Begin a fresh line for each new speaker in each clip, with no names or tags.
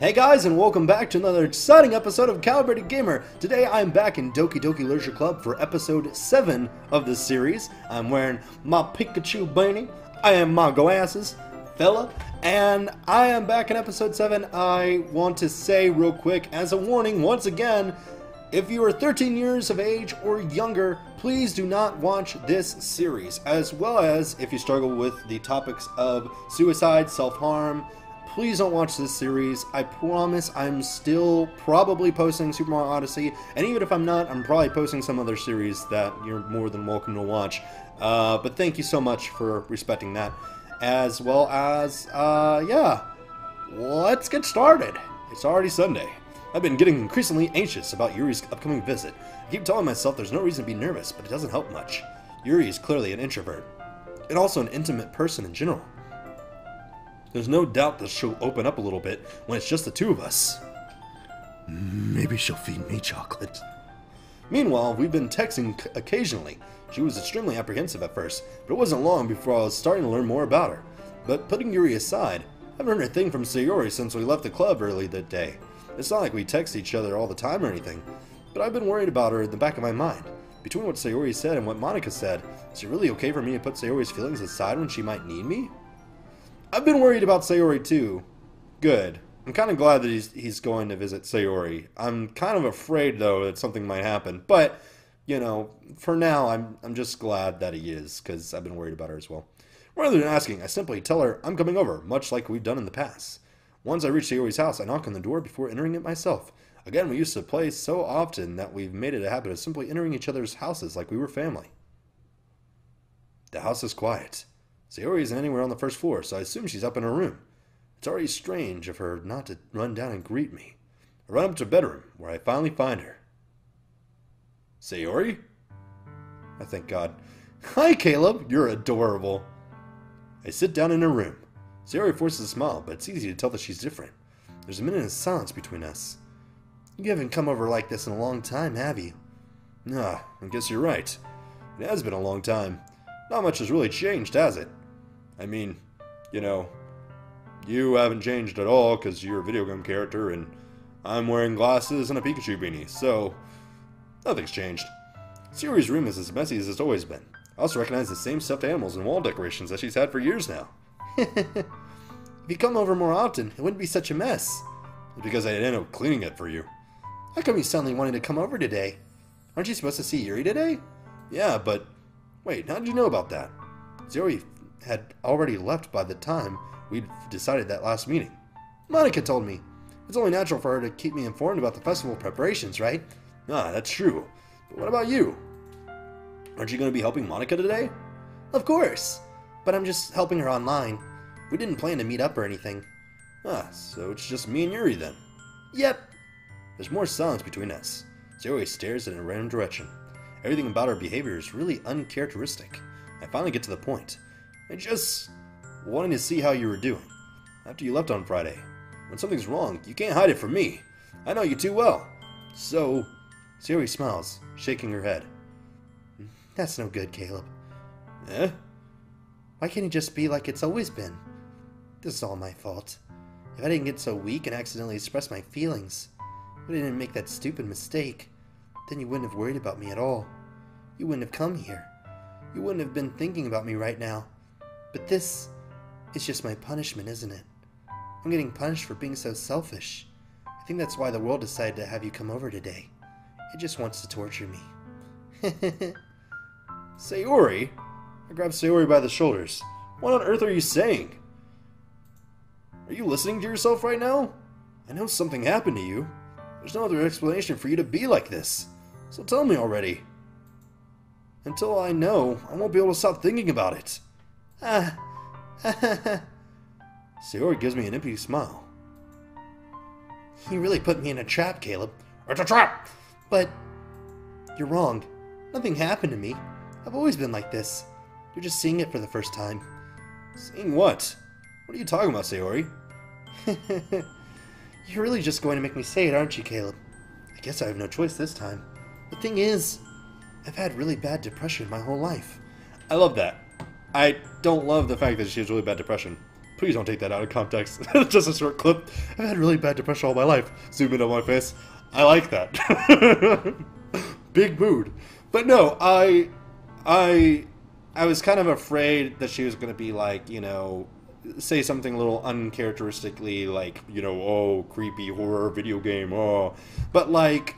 Hey guys, and welcome back to another exciting episode of Calebrated Gamer. Today I'm back in Doki Leisure Club for episode 7 of this series. I'm wearing my Pikachu beanie, I am my glasses, fella, and I am back in episode 7. I want to say real quick, as a warning, once again, if you are 13 years of age or younger, please do not watch this series, as well as if you struggle with the topics of suicide, self-harm. Please don't watch this series. I promise I'm still probably posting Super Mario Odyssey, and even if I'm not, I'm probably posting some other series that you're more than welcome to watch. But thank you so much for respecting that. As well as, yeah, let's get started. It's already Sunday. I've been getting increasingly anxious about Yuri's upcoming visit. I keep telling myself there's no reason to be nervous, but it doesn't help much. Yuri is clearly an introvert, and also an intimate person in general. There's no doubt that she'll open up a little bit when it's just the two of us. Maybe she'll feed me chocolate. Meanwhile, we've been texting occasionally. She was extremely apprehensive at first, but it wasn't long before I was starting to learn more about her. But putting Yuri aside, I haven't heard a thing from Sayori since we left the club early that day. It's not like we text each other all the time or anything, but I've been worried about her in the back of my mind. Between what Sayori said and what Monica said, is it really okay for me to put Sayori's feelings aside when she might need me? I've been worried about Sayori too. Good. I'm kind of glad that he's going to visit Sayori. I'm kind of afraid though that something might happen, but you know, for now I'm just glad that he is, because I've been worried about her as well. Rather than asking, I simply tell her I'm coming over, much like we've done in the past. Once I reach Sayori's house, I knock on the door before entering it myself. Again, we used to play so often that we've made it a habit of simply entering each other's houses like we were family. The house is quiet. Sayori isn't anywhere on the first floor, so I assume she's up in her room. It's already strange of her not to run down and greet me. I run up to her bedroom, where I finally find her. Sayori? I thank God. Hi, Caleb. You're adorable. I sit down in her room. Sayori forces a smile, but it's easy to tell that she's different. There's a minute of silence between us. You haven't come over like this in a long time, have you? Ah, I guess you're right. It has been a long time. Not much has really changed, has it? I mean, you know, you haven't changed at all because you're a video game character and I'm wearing glasses and a Pikachu beanie, so nothing's changed. Sayori's room is as messy as it's always been. I also recognize the same stuffed animals and wall decorations that she's had for years now. If you come over more often, it wouldn't be such a mess. It's because I'd end up cleaning it for you. How come you suddenly wanted to come over today? Aren't you supposed to see Yuri today? Yeah, but wait, how did you know about that? Sayori had already left by the time we'd decided that last meeting. Monica told me. It's only natural for her to keep me informed about the festival preparations, right? Ah, that's true. But what about you? Aren't you going to be helping Monica today? Of course. But I'm just helping her online. We didn't plan to meet up or anything. Ah, so it's just me and Yuri then. Yep. There's more silence between us. Sayori stares in a random direction. Everything about her behavior is really uncharacteristic. I finally get to the point. I just wanted to see how you were doing. After you left on Friday. When something's wrong, you can't hide it from me. I know you too well. So, Sayori smiles, shaking her head. That's no good, Caleb. Eh? Why can't it just be like it's always been? This is all my fault. If I didn't get so weak and accidentally express my feelings, if I didn't make that stupid mistake, then you wouldn't have worried about me at all. You wouldn't have come here. You wouldn't have been thinking about me right now. But this is just my punishment, isn't it? I'm getting punished for being so selfish. I think that's why the world decided to have you come over today. It just wants to torture me. Sayori? I grabbed Sayori by the shoulders. What on earth are you saying? Are you listening to yourself right now? I know something happened to you. There's no other explanation for you to be like this. So tell me already. Until I know, I won't be able to stop thinking about it. Sayori gives me an empty smile. You really put me in a trap, Caleb. It's a trap! But you're wrong. Nothing happened to me. I've always been like this. You're just seeing it for the first time. Seeing what? What are you talking about, Sayori? You're really just going to make me say it, aren't you, Caleb? I guess I have no choice this time. The thing is, I've had really bad depression my whole life. I love that. I don't love the fact that she has really bad depression. Please don't take that out of context. Just a short clip. I've had really bad depression all my life. Zoom in on my face. I like that. Big mood. But no, I was kind of afraid that she was going to be like, you know, say something a little uncharacteristically like, you know, oh, creepy horror video game, oh. But like,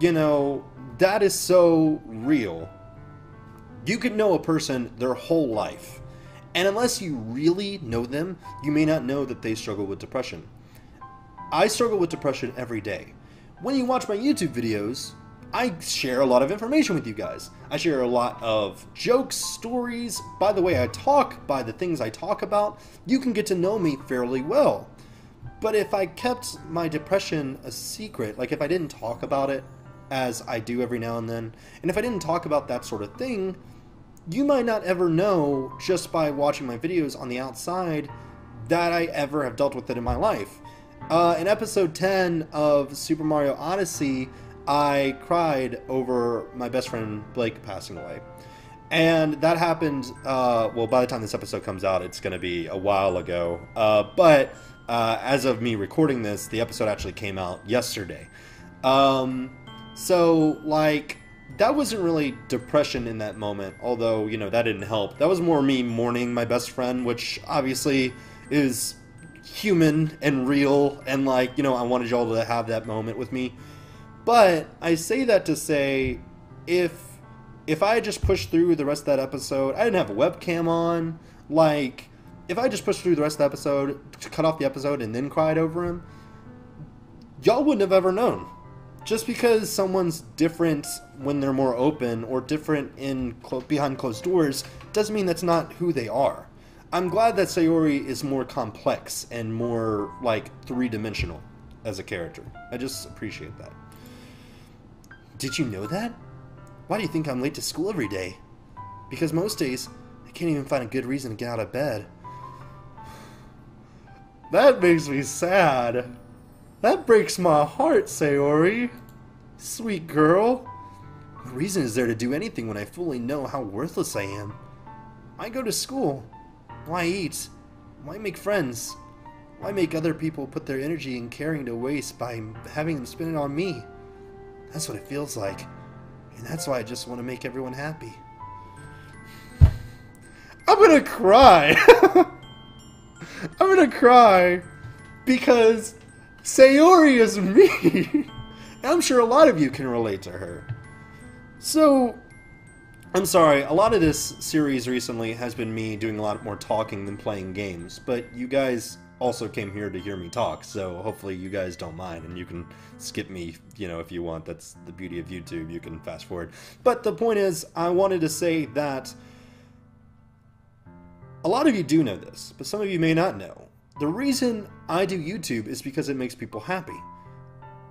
you know, that is so real. You could know a person their whole life, and unless you really know them, you may not know that they struggle with depression. I struggle with depression every day. When you watch my YouTube videos, I share a lot of information with you guys. I share a lot of jokes, stories. By the way I talk, by the things I talk about, you can get to know me fairly well. But if I kept my depression a secret, like if I didn't talk about it, as I do every now and then, and if I didn't talk about that sort of thing, you might not ever know, just by watching my videos on the outside, that I ever have dealt with it in my life. In episode 10 of Super Mario Odyssey, I cried over my best friend Blake passing away. And that happened, well, by the time this episode comes out, it's going to be a while ago. But as of me recording this, the episode actually came out yesterday. So, like, that wasn't really depression in that moment, although, you know, that didn't help. That was more me mourning my best friend, which obviously is human and real, and, like, you know, I wanted y'all to have that moment with me. But I say that to say, if I had just pushed through the rest of that episode, I didn't have a webcam on, like, if I just pushed through the rest of the episode, cut off the episode, and then cried over him, y'all wouldn't have ever known. Just because someone's different when they're more open, or different in behind closed doors, doesn't mean that's not who they are. I'm glad that Sayori is more complex and more, like, three-dimensional as a character. I just appreciate that. Did you know that? Why do you think I'm late to school every day? Because most days, I can't even find a good reason to get out of bed. That makes me sad. That breaks my heart, Sayori. Sweet girl. What reason is there to do anything when I fully know how worthless I am? Why go to school? Why eat? Why make friends? Why make other people put their energy and caring to waste by having them spend it on me? That's what it feels like. And that's why I just want to make everyone happy. I'm gonna cry. I'm gonna cry because Sayori is me. I'm sure a lot of you can relate to her. So, I'm sorry, a lot of this series recently has been me doing a lot more talking than playing games, but you guys also came here to hear me talk, so hopefully you guys don't mind, and you can skip me, you know, if you want. That's the beauty of YouTube, you can fast forward. But the point is, I wanted to say that a lot of you do know this, but some of you may not know. The reason I do YouTube is because it makes people happy.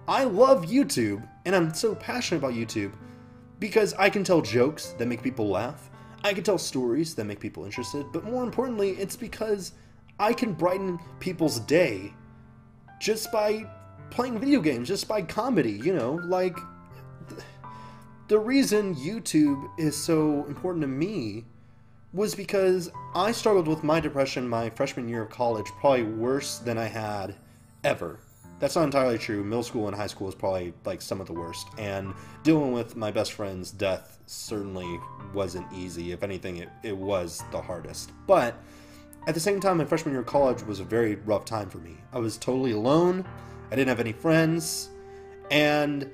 I love YouTube, and I'm so passionate about YouTube because I can tell jokes that make people laugh, I can tell stories that make people interested, but more importantly, it's because I can brighten people's day just by playing video games, just by comedy, you know, like, the reason YouTube is so important to me was because I struggled with my depression my freshman year of college, probably worse than I had ever. That's not entirely true. Middle school and high school is probably like some of the worst, and dealing with my best friend's death certainly wasn't easy. If anything, it was the hardest. But at the same time, my freshman year of college was a very rough time for me. I was totally alone, I didn't have any friends, and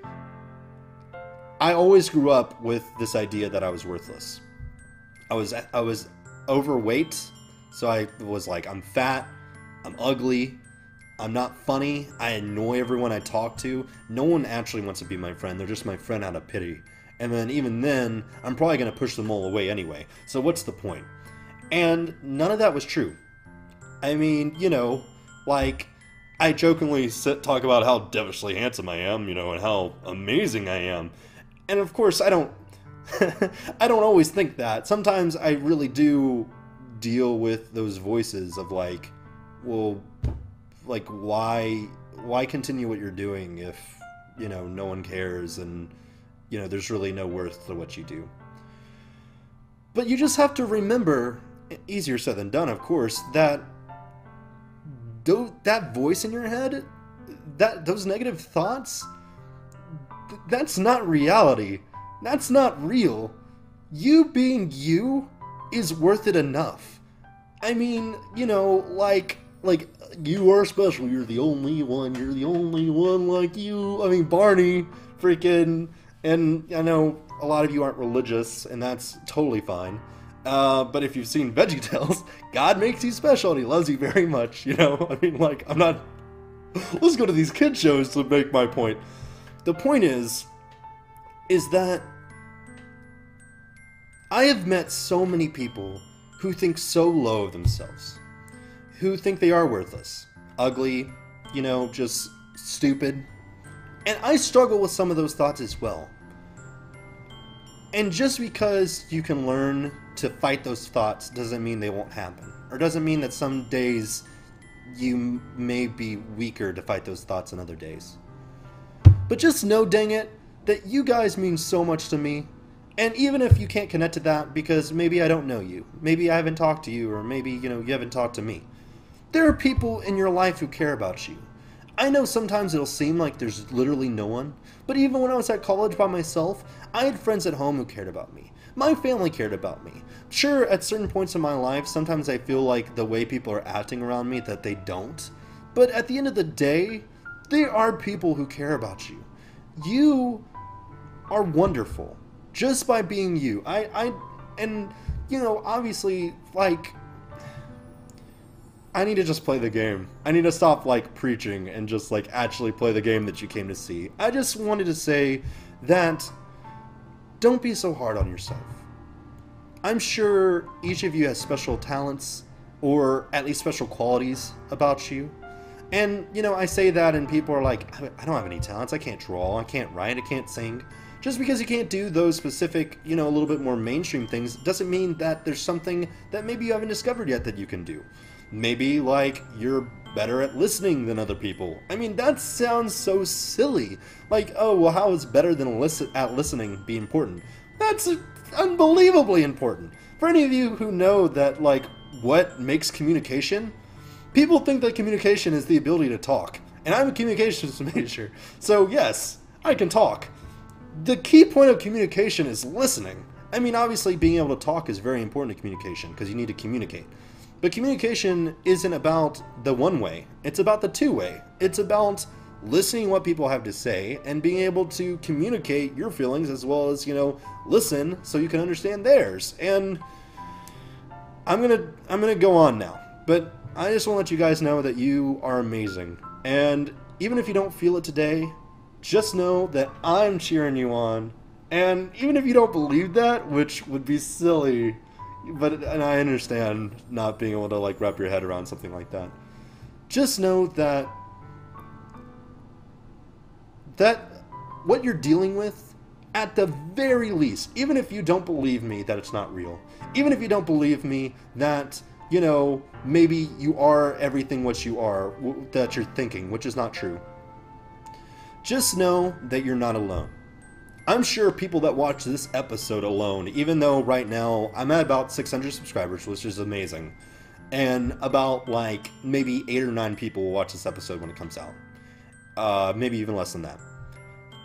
I always grew up with this idea that I was worthless. I was overweight, so I was like, I'm fat, I'm ugly, I'm not funny, I annoy everyone I talk to. No one actually wants to be my friend, they're just my friend out of pity. And then even then, I'm probably going to push them all away anyway, so what's the point? And none of that was true. I mean, you know, like, I jokingly talk about how devilishly handsome I am, you know, and how amazing I am. And of course, I don't I don't always think that. Sometimes I really do deal with those voices of like, well, like, why continue what you're doing if, you know, no one cares and, you know, there's really no worth to what you do. But you just have to remember, easier said than done, of course, that that voice in your head, those negative thoughts, that's not reality. That's not real. You being you is worth it enough. I mean, you know, like, you are special, you're the only one like you. I mean, Barney, freaking, and I know a lot of you aren't religious, and that's totally fine. But if you've seen VeggieTales, God makes you special, and He loves you very much, you know? I mean, like, I'm not... Let's go to these kid shows to make my point. The point is that I have met so many people who think so low of themselves, who think they are worthless, ugly, you know, just stupid. And I struggle with some of those thoughts as well. And just because you can learn to fight those thoughts doesn't mean they won't happen. Or doesn't mean that some days you may be weaker to fight those thoughts than other days. But just know, dang it, that you guys mean so much to me. And even if you can't connect to that because maybe I don't know you, maybe I haven't talked to you, or maybe, you know, you haven't talked to me, there are people in your life who care about you. I know sometimes it'll seem like there's literally no one, but even when I was at college by myself, I had friends at home who cared about me. My family cared about me. Sure, at certain points in my life, sometimes I feel like the way people are acting around me that they don't. But at the end of the day, there are people who care about you. You are wonderful just by being you. And, you know, obviously, like, I need to just play the game. I need to stop, like, preaching and just, like, actually play the game that you came to see. I just wanted to say that don't be so hard on yourself. I'm sure each of you has special talents, or at least special qualities about you. And, you know, I say that and people are like, I don't have any talents. I can't draw. I can't write. I can't sing. Just because you can't do those specific, you know, a little bit more mainstream things doesn't mean that there's something that maybe you haven't discovered yet that you can do. Maybe, like, you're better at listening than other people. I mean, that sounds so silly. Like, oh, well, how is better than at listening be important? That's unbelievably important. For any of you who know that, like, what makes communication, people think that communication is the ability to talk. And I'm a communications major, so yes, I can talk. The key point of communication is listening. I mean, obviously, being able to talk is very important to communication, because you need to communicate. But communication isn't about the one-way. It's about the two-way. It's about listening to what people have to say and being able to communicate your feelings as well as, you know, listen so you can understand theirs. And I'm gonna go on now. But I just want to let you guys know that you are amazing. And even if you don't feel it today, just know that I'm cheering you on. And even if you don't believe that, which would be silly, and I understand not being able to, like, wrap your head around something like that. Just know that what you're dealing with, at the very least, even if you don't believe me that it's not real, even if you don't believe me that, you know, maybe you are everything what you are, that you're thinking, which is not true, just know that you're not alone. I'm sure people that watch this episode alone, even though right now I'm at about 600 subscribers, which is amazing, and about, like, maybe 8 or 9 people will watch this episode when it comes out. Maybe even less than that.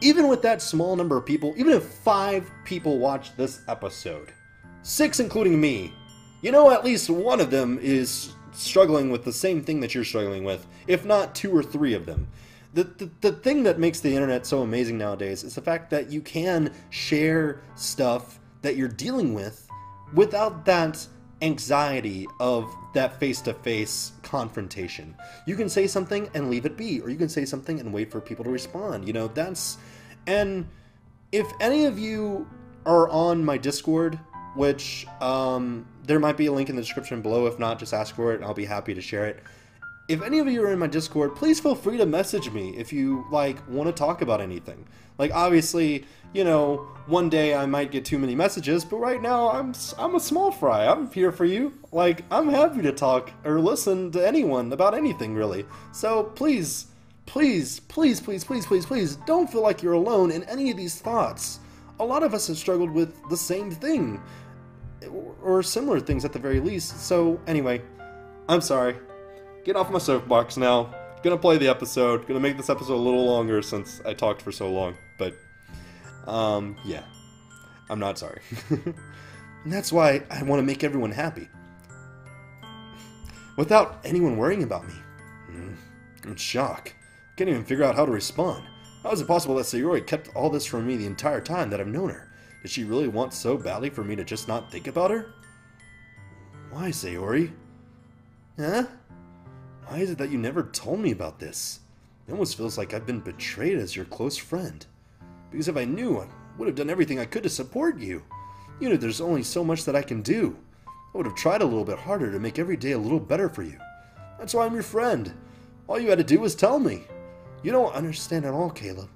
Even with that small number of people, even if 5 people watch this episode, 6 including me, you know, at least one of them is struggling with the same thing that you're struggling with, if not 2 or 3 of them. The thing that makes the internet so amazing nowadays is the fact that you can share stuff that you're dealing with without that anxiety of that face-to-face confrontation. You can say something and leave it be, or you can say something and wait for people to respond. You know, and if any of you are on my Discord, which there might be a link in the description below. If not, just ask for it and I'll be happy to share it. If any of you are in my Discord, please feel free to message me if you, like, want to talk about anything. Like, obviously, you know, one day I might get too many messages, but right now I'm a small fry. I'm here for you. Like, I'm happy to talk or listen to anyone about anything, really. So please, please, please, please, please, please, please, don't feel like you're alone in any of these thoughts. A lot of us have struggled with the same thing, or similar things at the very least. So anyway, I'm sorry. get off my soapbox now. Gonna play the episode. Gonna make this episode a little longer since I talked for so long. But, yeah. I'm not sorry. And that's why I want to make everyone happy. Without anyone worrying about me. I'm in shock. Can't even figure out how to respond. How is it possible that Sayori kept all this from me the entire time that I've known her? Did she really want so badly for me to just not think about her? Why, Sayori? Huh? Why is it that you never told me about this? It almost feels like I've been betrayed as your close friend. Because if I knew, I would have done everything I could to support you. You know, there's only so much that I can do. I would have tried a little bit harder to make every day a little better for you. That's why I'm your friend. All you had to do was tell me. You don't understand at all, Caleb.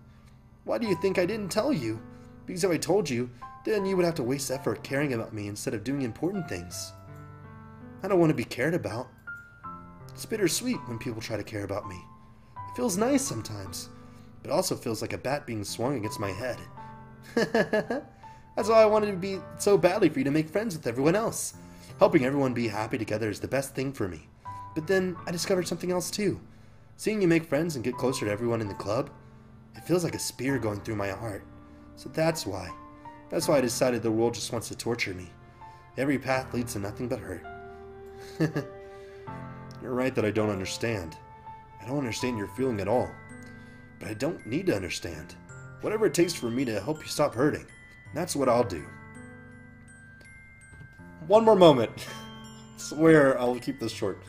Why do you think I didn't tell you? Because if I told you, then you would have to waste effort caring about me instead of doing important things. I don't want to be cared about. It's bittersweet when people try to care about me. It feels nice sometimes, but it also feels like a bat being swung against my head. That's why I wanted to be so badly for you to make friends with everyone else. Helping everyone be happy together is the best thing for me. But then I discovered something else too. Seeing you make friends and get closer to everyone in the club, it feels like a spear going through my heart. So that's why. That's why I decided the world just wants to torture me. Every path leads to nothing but hurt. You're right that I don't understand. I don't understand your feeling at all. But I don't need to understand. Whatever it takes for me to help you stop hurting, that's what I'll do. One more moment. I swear I'll keep this short.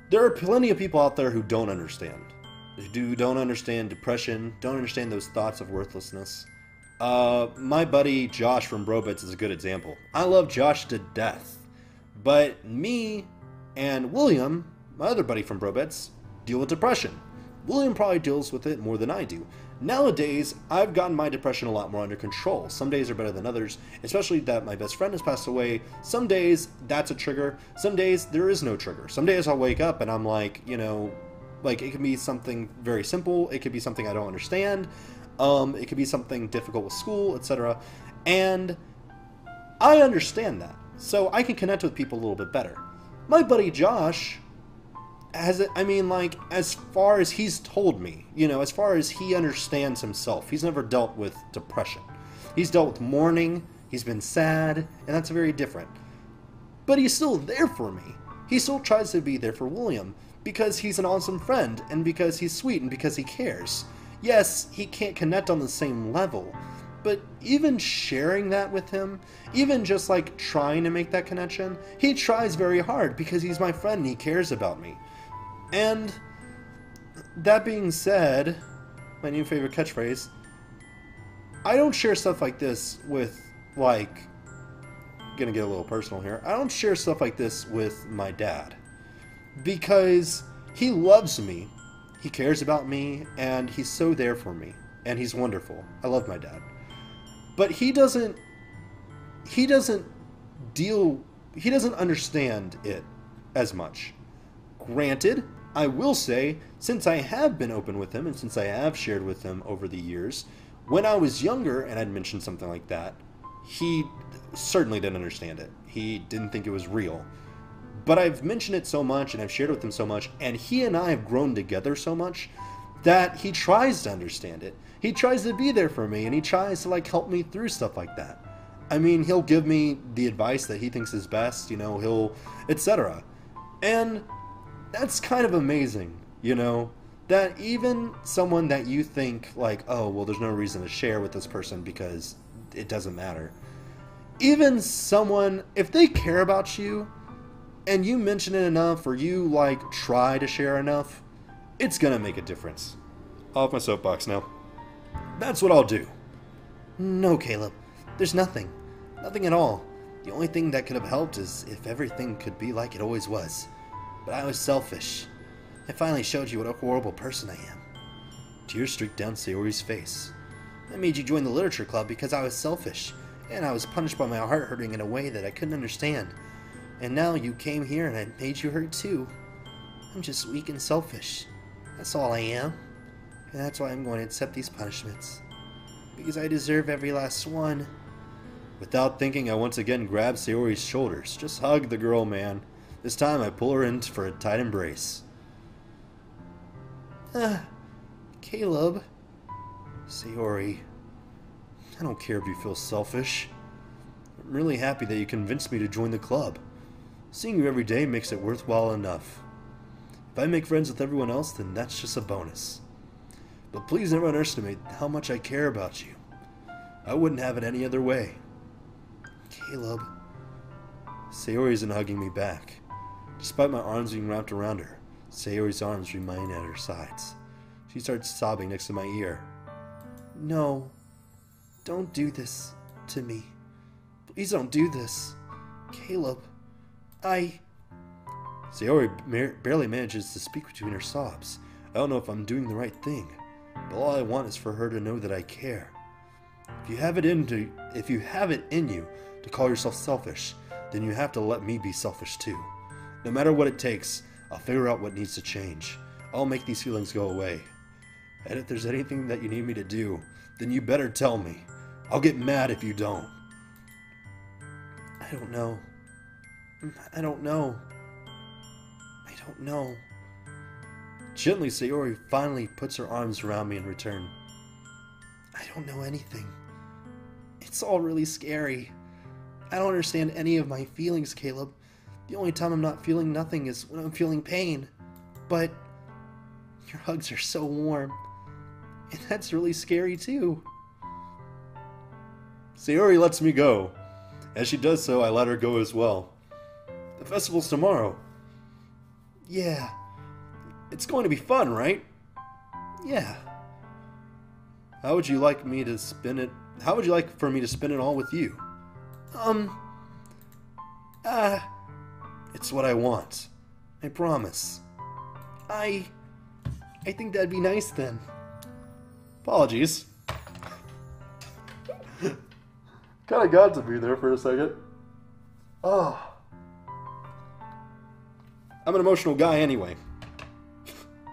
There are plenty of people out there who don't understand. Who don't understand depression, don't understand those thoughts of worthlessness. My buddy Josh from Brobits is a good example. I love Josh to death. But me and William, my other buddy from Brobits, deal with depression. William probably deals with it more than I do. Nowadays, I've gotten my depression a lot more under control. Some days are better than others, especially that my best friend has passed away. Some days, that's a trigger. Some days, there is no trigger. Some days I'll wake up and I'm like, you know, like it can be something very simple. It could be something I don't understand. It could be something difficult with school, etc. And I understand that. So I can connect with people a little bit better. My buddy Josh has it, I mean, like, as far as he's told me, you know, as far as he understands himself, he's never dealt with depression. He's dealt with mourning, he's been sad, and that's very different. But he's still there for me. He still tries to be there for William, because he's an awesome friend, and because he's sweet, and because he cares. Yes, he can't connect on the same level, but even sharing that with him, even just like trying to make that connection, he tries very hard because he's my friend and he cares about me. And that being said, my new favorite catchphrase, I don't share stuff like this with, like, gonna get a little personal here, I don't share stuff like this with my dad. Because he loves me, he cares about me, and he's so there for me. And he's wonderful. I love my dad. But he doesn't understand it as much. Granted, I will say, since I have been open with him, and since I have shared with him over the years, when I was younger and I'd mentioned something like that, he certainly didn't understand it. He didn't think it was real. But I've mentioned it so much, and I've shared it with him so much, and he and I have grown together so much, that he tries to understand it. He tries to be there for me, and he tries to, like, help me through stuff like that. I mean, he'll give me the advice that he thinks is best, you know, he'll, etc. And that's kind of amazing, you know, that even someone that you think, like, oh, well, there's no reason to share with this person because it doesn't matter. Even someone, if they care about you, and you mention it enough, or you, like, try to share enough, it's gonna make a difference. Off my soapbox now. That's what I'll do. No, Caleb. There's nothing. Nothing at all. The only thing that could have helped is if everything could be like it always was. But I was selfish. I finally showed you what a horrible person I am. Tears streaked down Sayori's face. I made you join the literature club because I was selfish, and I was punished by my heart hurting in a way that I couldn't understand. And now you came here and I made you hurt too. I'm just weak and selfish. That's all I am. And that's why I'm going to accept these punishments. Because I deserve every last one. Without thinking, I once again grabbed Sayori's shoulders. Just hug the girl, man. This time I pull her in for a tight embrace. Caleb. Sayori, I don't care if you feel selfish. I'm really happy that you convinced me to join the club. Seeing you every day makes it worthwhile enough. If I make friends with everyone else, then that's just a bonus. But please never underestimate how much I care about you. I wouldn't have it any other way. Caleb. Sayori isn't hugging me back. Despite my arms being wrapped around her, Sayori's arms remain at her sides. She starts sobbing next to my ear. No, don't do this to me. Please don't do this. Caleb, Sayori barely manages to speak between her sobs. I don't know if I'm doing the right thing, but all I want is for her to know that I care. If you have it in you to call yourself selfish, then you have to let me be selfish too. No matter what it takes, I'll figure out what needs to change. I'll make these feelings go away. And if there's anything that you need me to do, then you better tell me. I'll get mad if you don't. I don't know. I don't know. I don't know. Gently, Sayori finally puts her arms around me in return. I don't know anything. It's all really scary. I don't understand any of my feelings, Caleb. The only time I'm not feeling nothing is when I'm feeling pain. But your hugs are so warm. And that's really scary too. Sayori lets me go. As she does so, I let her go as well. The festival's tomorrow. Yeah. It's going to be fun, right? Yeah. How would you like for me to spend it all with you? It's what I want. I promise. I think that'd be nice then. Apologies. Kinda got to be there for a second. Oh. I'm an emotional guy anyway.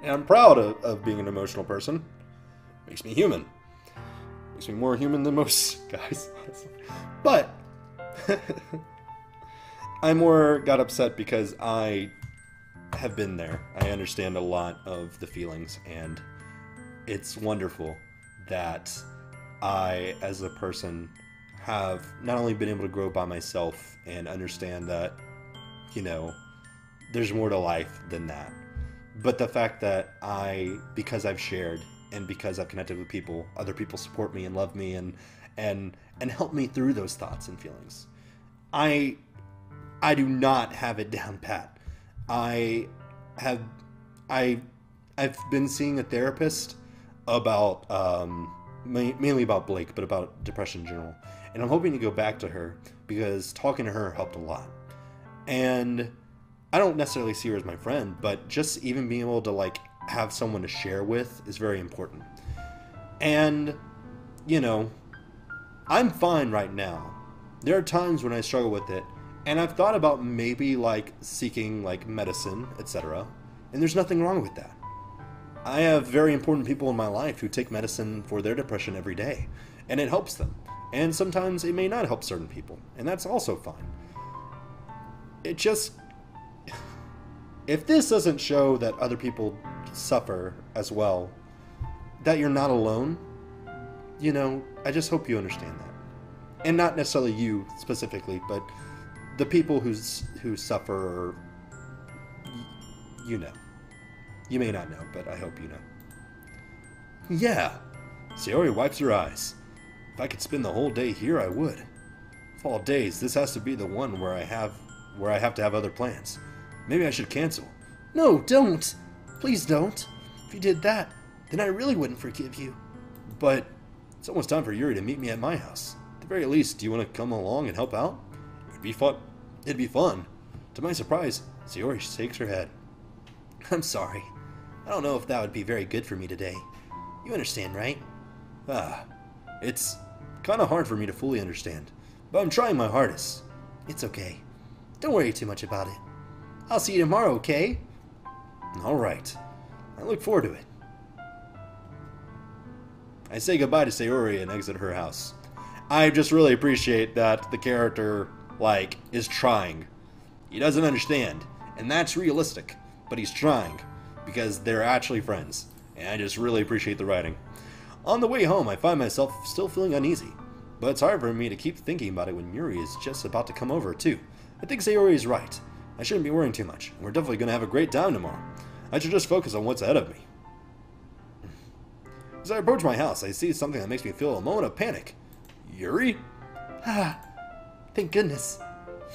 And I'm proud of being an emotional person. Makes me human. Makes me more human than most guys. But I more got upset because I have been there. I understand a lot of the feelings, and it's wonderful that I, as a person, have not only been able to grow by myself and understand that, you know, there's more to life than that, but the fact that because I've shared and because I've connected with people, other people support me and love me and help me through those thoughts and feelings. I do not have it down pat. I've been seeing a therapist about mainly about Blake, but about depression in general. And I'm hoping to go back to her because talking to her helped a lot. And I don't necessarily see her as my friend, but just even being able to like have someone to share with is very important. And, you know, I'm fine right now. There are times when I struggle with it, and I've thought about maybe like seeking like medicine, etc. And there's nothing wrong with that. I have very important people in my life who take medicine for their depression every day, and it helps them. And sometimes it may not help certain people, and that's also fine. It just... if this doesn't show that other people suffer as well, that you're not alone, you know, I just hope you understand that. And not necessarily you specifically, but the people who suffer, you know. You may not know, but I hope you know. Yeah. Sayori wipes her eyes. If I could spend the whole day here, I would. Of all days, this has to be the one where I have to have other plans. Maybe I should cancel. No, don't. Please don't. If you did that, then I really wouldn't forgive you. But it's almost time for Yuri to meet me at my house. At the very least, do you want to come along and help out? It'd be fun. It'd be fun. To my surprise, Sayori shakes her head. I'm sorry. I don't know if that would be very good for me today. You understand, right? It's kind of hard for me to fully understand, but I'm trying my hardest. It's okay. Don't worry too much about it. I'll see you tomorrow, okay? Alright. I look forward to it. I say goodbye to Sayori and exit her house. I just really appreciate that the character, like, is trying. He doesn't understand, And that's realistic. But he's trying, because they're actually friends. And I just really appreciate the writing. On the way home, I find myself still feeling uneasy. But it's hard for me to keep thinking about it when Yuri is just about to come over, too. I think Sayori is right. I shouldn't be worrying too much. We're definitely going to have a great time tomorrow. I should just focus on what's ahead of me. As I approach my house, I see something that makes me feel a moment of panic. Yuri?
Ah, thank goodness.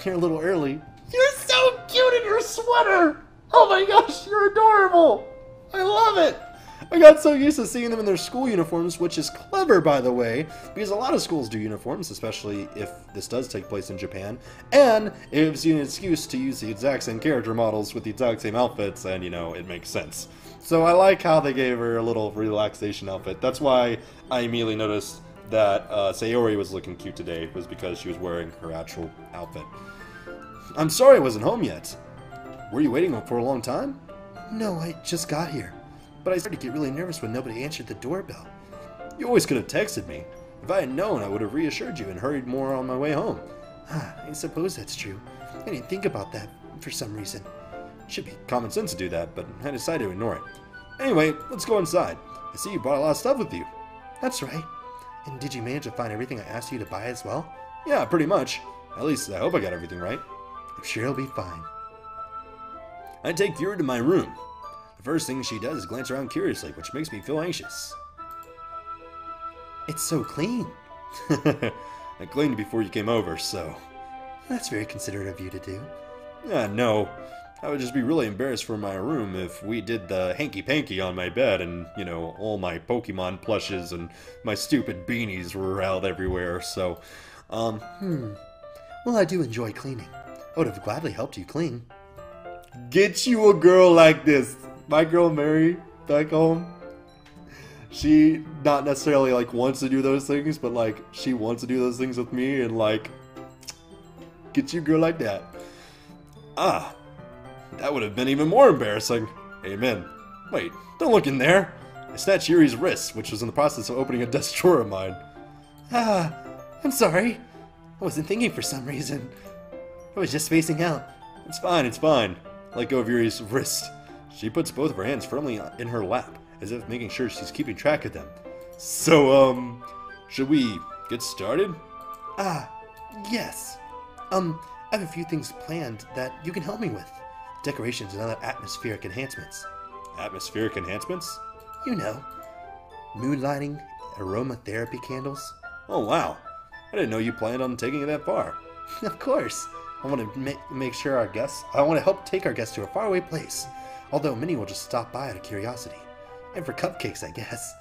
You're a little early. You're so cute in your sweater! Oh my gosh, you're adorable! I love it!
I got so used to seeing them in their school uniforms, which is clever, by the way, because a lot of schools do uniforms, especially if this does take place in Japan, and it gives you an excuse to use the exact same character models with the exact same outfits, and, you know, it makes sense. So I like how they gave her a little relaxation outfit. That's why I immediately noticed that Sayori was looking cute today, was because she was wearing her actual outfit. I'm sorry I wasn't home yet. Were you waiting for a long time?
No, I just got here. But I started to get really nervous when nobody answered the doorbell.
You always could have texted me. If I had known, I would have reassured you and hurried more on my way home.
I suppose that's true. I didn't think about that for some reason.
Should be common sense to do that, but I decided to ignore it. Anyway, let's go inside. I see you brought a lot of stuff with you.
That's right. And did you manage to find everything I asked you to buy as well?
Yeah, pretty much. At least I hope I got everything right.
I'm sure it'll be fine.
I take Yuri to my room. The first thing she does is glance around curiously, which makes me feel anxious.
It's so clean.
I cleaned before you came over, so...
That's very considerate of you to do.
No. I would just be really embarrassed for my room if we did the hanky-panky on my bed and, you know, all my Pokemon plushes and my stupid beanies were out everywhere, so...
Well, I do enjoy cleaning. I would have gladly helped you clean.
Get you a girl like this. My girl Mary, back home, she not necessarily, like, wants to do those things, but, like, she wants to do those things with me, and, like, get you a girl like that. Ah, that would have been even more embarrassing. Amen. Wait, don't look in there. I snatched Yuri's wrist, which was in the process of opening a desk drawer of mine.
I'm sorry. I wasn't thinking for some reason. I was just spacing out.
It's fine. Let go of Yuri's wrist. She puts both of her hands firmly in her lap, as if making sure she's keeping track of them. So, should we get started?
Yes. I have a few things planned that you can help me with. Decorations and other atmospheric enhancements.
Atmospheric enhancements?
You know. Mood lighting, aromatherapy candles.
Oh, wow. I didn't know you planned on taking it that far.
Of course. I want to make sure I want to help take our guests to a faraway place. Although many will just stop by out of curiosity. And for cupcakes, I guess.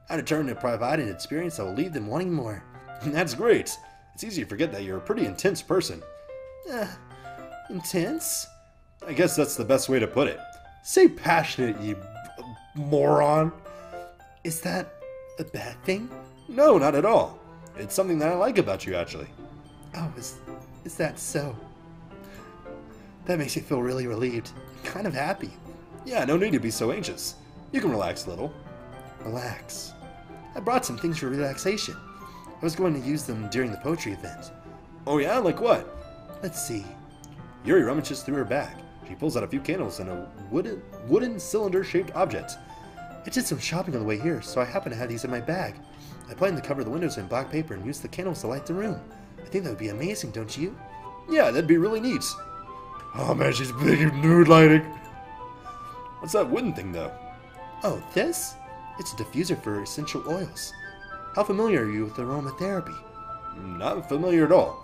I'm determined to provide an experience that will leave them wanting more.
That's great. It's easy to forget that you're a pretty intense person.
Intense?
I guess that's the best way to put it.
Say passionate, you moron. Is that a bad thing?
No, not at all. It's something that I like about you, actually.
Oh, is that so? That makes me feel really relieved. Kind of happy.
Yeah, no need to be so anxious. You can relax a little.
Relax. I brought some things for relaxation. I was going to use them during the poetry event.
Oh yeah? Like what?
Let's see.
Yuri rummages through her bag. She pulls out a few candles and a wooden cylinder-shaped object.
I did some shopping on the way here, so I happen to have these in my bag. I plan to cover the windows in black paper and use the candles to light the room. I think that would be amazing, don't you?
Yeah, that'd be really neat.
Oh man, she's big in mood lighting.
What's that wooden thing, though?
Oh, this? It's a diffuser for essential oils. How familiar are you with aromatherapy?
Not familiar at all.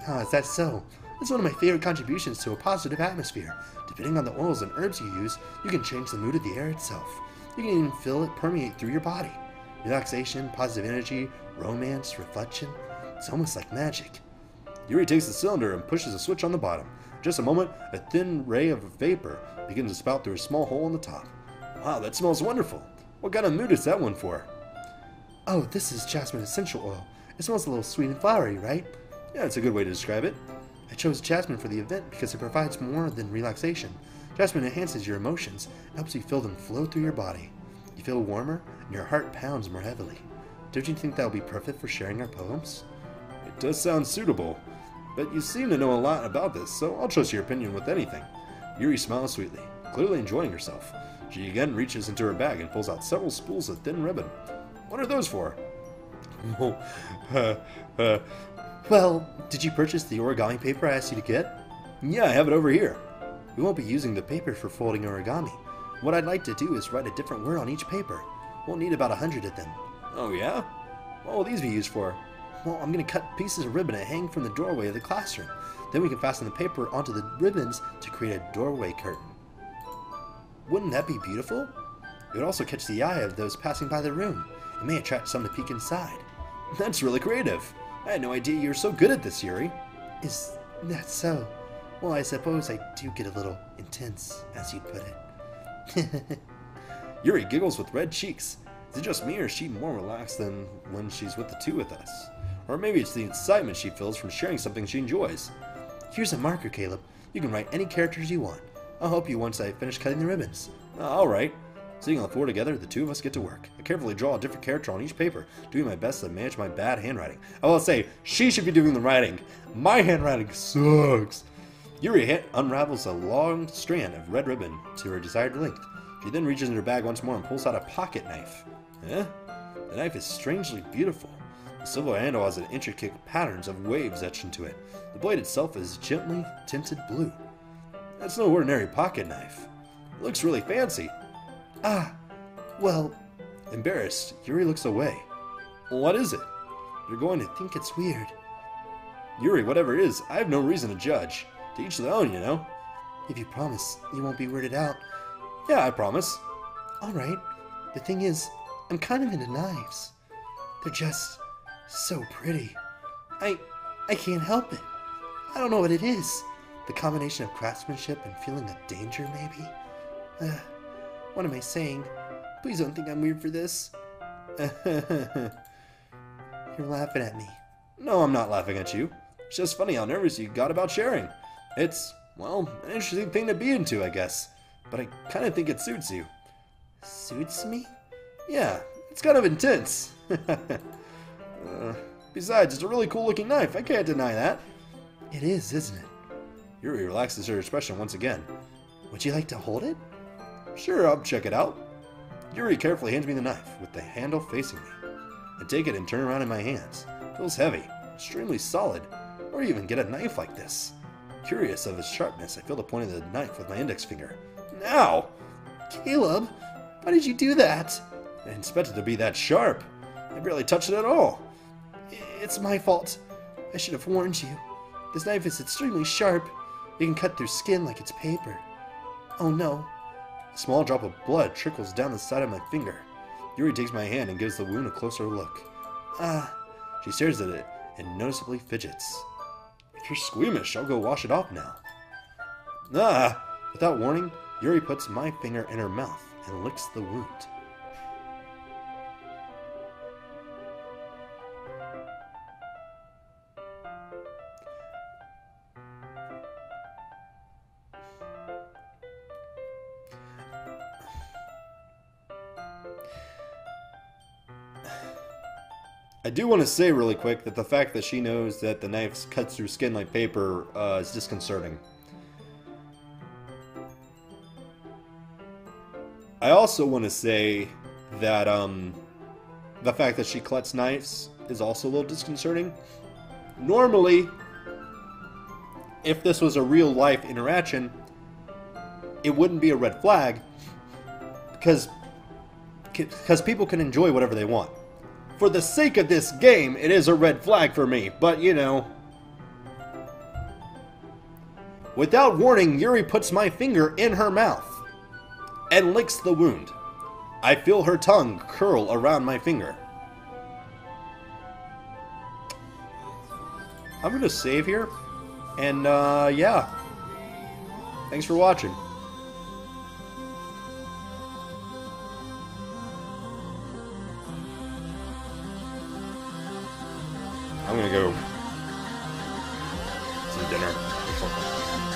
Is that so? It's one of my favorite contributions to a positive atmosphere. Depending on the oils and herbs you use, you can change the mood of the air itself. You can even feel it permeate through your body. Relaxation, positive energy, romance, reflection. It's almost like magic.
Yuri takes the cylinder and pushes a switch on the bottom. In just a moment, a thin ray of vapor begins to spout through a small hole in the top. Wow, that smells wonderful. What kind of mood is that one for?
Oh, this is jasmine essential oil. It smells a little sweet and flowery, right?
Yeah, it's a good way to describe it.
I chose jasmine for the event because it provides more than relaxation. Jasmine enhances your emotions and helps you feel them flow through your body. You feel warmer and your heart pounds more heavily. Don't you think that would be perfect for sharing our poems?
It does sound suitable, but you seem to know a lot about this, so I'll trust your opinion with anything. Yuri smiles sweetly, clearly enjoying herself. She again reaches into her bag and pulls out several spools of thin ribbon. What are those for?
Well, did you purchase the origami paper I asked you to get?
Yeah, I have it over here.
We won't be using the paper for folding origami. What I'd like to do is write a different word on each paper. We'll need about 100 of them.
Oh yeah? What will these be used for?
Well, I'm going to cut pieces of ribbon and hang from the doorway of the classroom. Then we can fasten the paper onto the ribbons to create a doorway curtain. Wouldn't that be beautiful? It would also catch the eye of those passing by the room. It may attract some to peek inside.
That's really creative. I had no idea you were so good at this, Yuri.
Is that so? Well, I suppose I do get a little intense, as you'd put it.
Yuri giggles with red cheeks. Is it just me, or is she more relaxed than when she's with the two with us? Or maybe it's the excitement she feels from sharing something she enjoys.
Here's a marker, Caleb. You can write any characters you want. I'll help you once I finish cutting the ribbons.
Alright. Sitting on the floor together, the two of us get to work. I carefully draw a different character on each paper, doing my best to manage my bad handwriting. I will say, she should be doing the writing. My handwriting sucks. Yuri unravels a long strand of red ribbon to her desired length. She then reaches into her bag once more and pulls out a pocket knife. Eh? The knife is strangely beautiful. The silver handle has intricate patterns of waves etched into it. The blade itself is gently tinted blue. That's no ordinary pocket knife. It looks really fancy.
Ah, well...
Embarrassed, Yuri looks away. What is it?
You're going to think it's weird.
Yuri, whatever it is, I have no reason to judge. To each their own, you know?
If you promise, you won't be weirded out.
Yeah, I promise.
Alright. The thing is, I'm kind of into knives. They're just so pretty. I can't help it. I don't know what it is. The combination of craftsmanship and feeling of danger, maybe? What am I saying? Please don't think I'm weird for this. You're laughing at me.
No, I'm not laughing at you. It's just funny how nervous you got about sharing. It's, well, an interesting thing to be into, I guess. But I kind of think it suits you.
Suits me?
Yeah, it's kind of intense. Besides, it's a really cool looking knife. I can't deny that.
It is, isn't it?
Yuri relaxes her expression once again.
Would you like to hold it?
Sure, I'll check it out. Yuri carefully hands me the knife, with the handle facing me. I take it and turn around in my hands. It feels heavy, extremely solid. Where do you even get a knife like this? Curious of its sharpness, I feel the point of the knife with my index finger. Ow!
Caleb, why did you do that?
I didn't expect it to be that sharp. I barely touched it at all.
It's my fault. I should have warned you. This knife is extremely sharp. It can cut through skin like it's paper. Oh no.
A small drop of blood trickles down the side of my finger. Yuri takes my hand and gives the wound a closer look.
Ah.
She stares at it and noticeably fidgets. If you're squeamish, I'll go wash it off now. Ah! Without warning, Yuri puts my finger in her mouth and licks the wound. I do want to say really quick that the fact that she knows that the knife cuts through skin like paper is disconcerting. I also want to say that the fact that she collects knives is also a little disconcerting. Normally, if this was a real life interaction, it wouldn't be a red flag because people can enjoy whatever they want. For the sake of this game, it is a red flag for me, but you know. Without warning, Yuri puts my finger in her mouth and licks the wound. I feel her tongue curl around my finger. I'm gonna save here, and yeah. Thanks for watching. I'm gonna go some dinner or something.